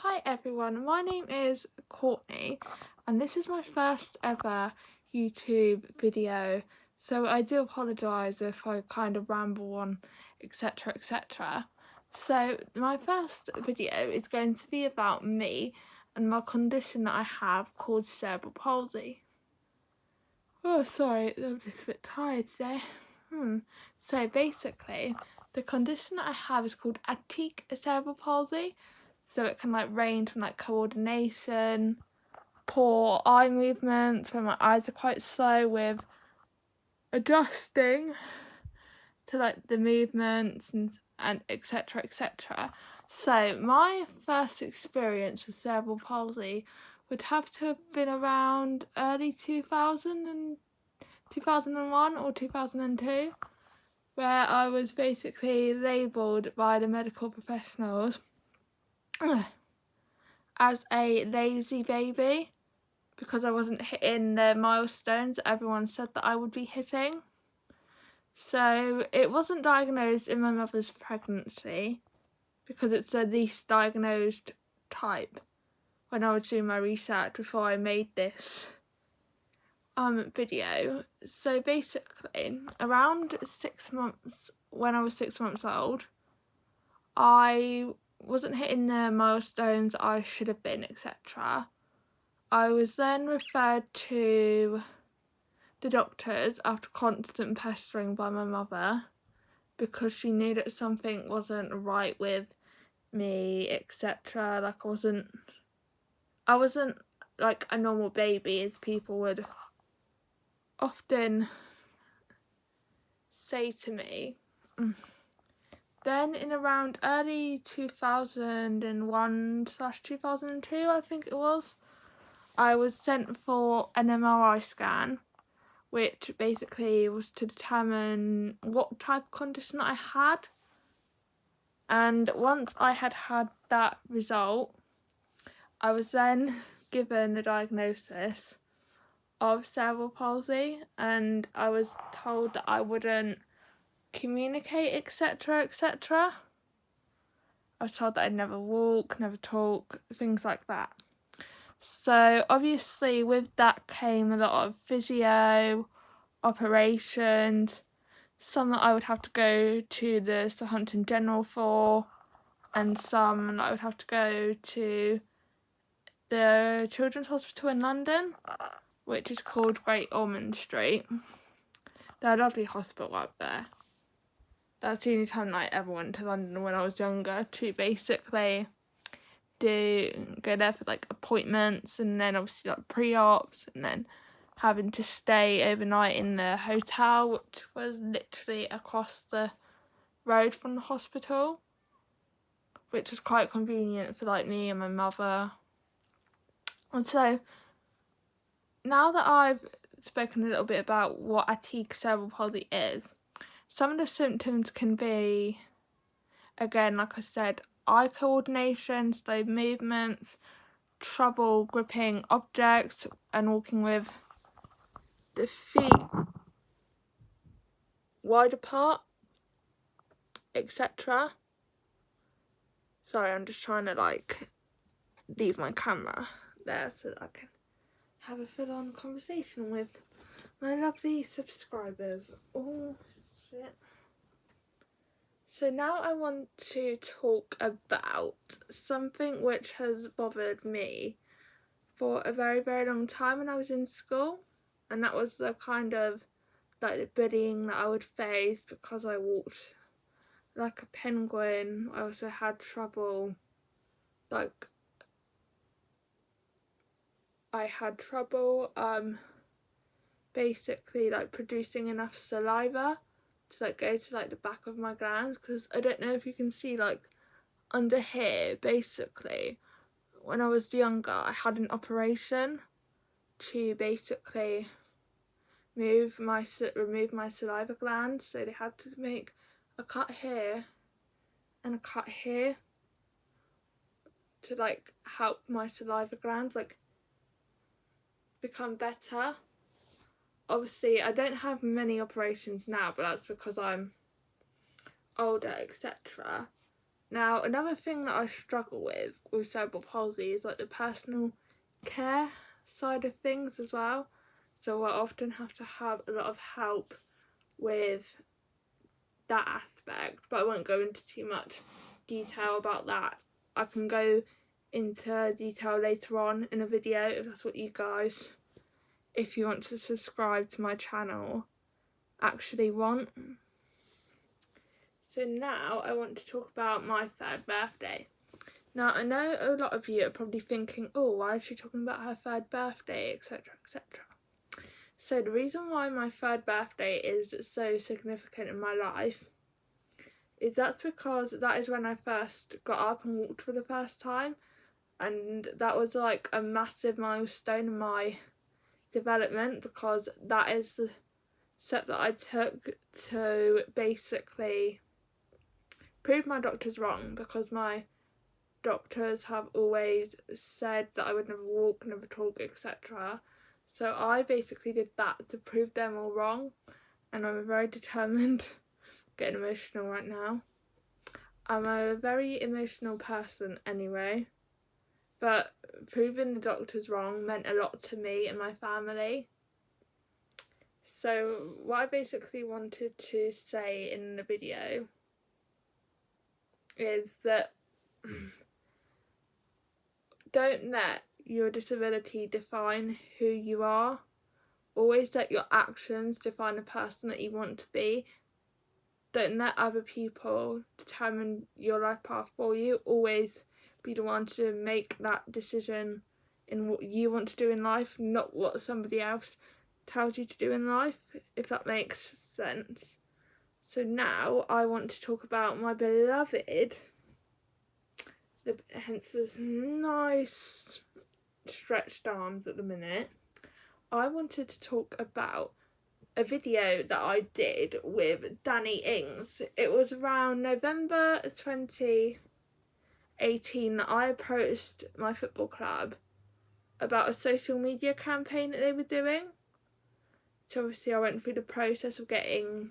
Hi everyone, my name is Courtney and this is my first ever YouTube video, so I do apologise if I kind of ramble on etc. etc. So my first video is going to be about me and my condition that I have called cerebral palsy. Oh sorry, I'm just a bit tired today. So basically the condition that I have is called attic cerebral palsy. So it can range from coordination, poor eye movements when my eyes are quite slow with adjusting to the movements and etc. etc. So my first experience with cerebral palsy would have to have been around early 2001 or 2002, where I was basically labelled by the medical professionals as a lazy baby because I wasn't hitting the milestones that everyone said that I would be hitting. So it wasn't diagnosed in my mother's pregnancy because it's the least diagnosed type when I was doing my research before I made this video. So basically around 6 months, when I was 6 months old, I wasn't hitting the milestones I should have been, etc. I was then referred to the doctors after constant pestering by my mother because she knew that something wasn't right with me, etc. I wasn't like a normal baby, as people would often say to me. Then in around early 2001/2002, I think it was, I was sent for an MRI scan, which basically was to determine what type of condition I had. And once I had that result, I was then given the diagnosis of cerebral palsy, and I was told that I wouldn't communicate, etc. etc. I was told that I'd never walk, never talk, things like that. So obviously with that came a lot of physio, operations, some that I would have to go to the Southampton General for, and some that I would have to go to the Children's Hospital in London, which is called Great Ormond Street. They're a lovely hospital up there. That's the only time I ever went to London when I was younger, to basically go there for appointments, and then obviously pre-ops, and then having to stay overnight in the hotel, which was literally across the road from the hospital, which was quite convenient for me and my mother. And so now that I've spoken a little bit about what attic cerebral palsy is, some of the symptoms can be, again, like I said, eye coordination, slow movements, trouble gripping objects and walking with the feet wide apart, etc. Sorry, I'm just trying to leave my camera there so that I can have a full-on conversation with my lovely subscribers. Oh shit. So now I want to talk about something which has bothered me for a very, very long time when I was in school, and that was the kind of the bullying that I would face because I walked like a penguin. I also had trouble basically producing enough saliva to go to the back of my glands, because I don't know if you can see under here, basically when I was younger I had an operation to basically remove my saliva glands, so they had to make a cut here and a cut here to help my saliva glands become better. Obviously I don't have many operations now, but that's because I'm older, etc. Now, another thing that I struggle with cerebral palsy is like the personal care side of things as well. So I often have to have a lot of help with that aspect, but I won't go into too much detail about that. I can go into detail later on in a video if that's what you guys, if you want to subscribe to my channel, actually want. So now I want to talk about my third birthday. Now I know a lot of you are probably thinking, oh, why is she talking about her third birthday, etc, etc. So the reason why my third birthday is so significant in my life is that's because that is when I first got up and walked for the first time, and that was like a massive milestone in my development, because that is the step that I took to basically prove my doctors wrong, because my doctors have always said that I would never walk, never talk, etc. So I basically did that to prove them all wrong, and I'm very determined. Getting emotional right now. I'm a very emotional person anyway, but proving the doctors wrong meant a lot to me and my family. So what I basically wanted to say in the video is that don't let your disability define who you are. Always let your actions define the person that you want to be. Don't let other people determine your life path for you. Always be the one to make that decision in what you want to do in life, not what somebody else tells you to do in life, if that makes sense. So now I want to talk about my beloved, hence this nice stretched arms at the minute. I wanted to talk about a video that I did with Danny Ings. It was around November 2018 that I approached my football club about a social media campaign that they were doing. So obviously I went through the process of getting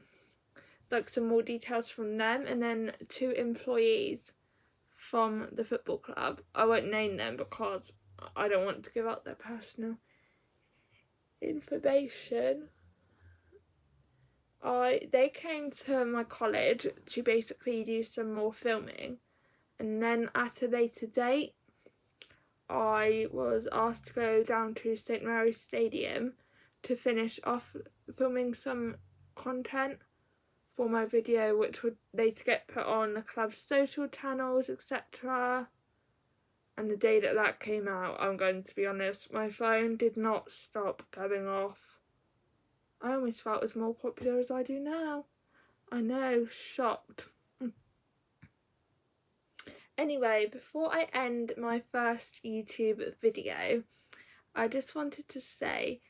like some more details from them, and then 2 employees from the football club, I won't name them because I don't want to give out their personal information. They came to my college to basically do some more filming, and then at a later date I was asked to go down to St Mary's Stadium to finish off filming some content for my video, which would later get put on the club's social channels, etc. And the day that that came out, I'm going to be honest, my phone did not stop going off. I almost felt as more popular as I do now. I know, shocked. Anyway, before I end my first YouTube video, I just wanted to say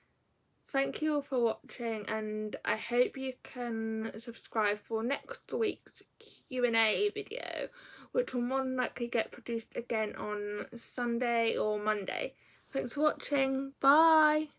thank you all for watching, and I hope you can subscribe for next week's Q&A video, which will more than likely get produced again on Sunday or Monday. Thanks for watching, bye!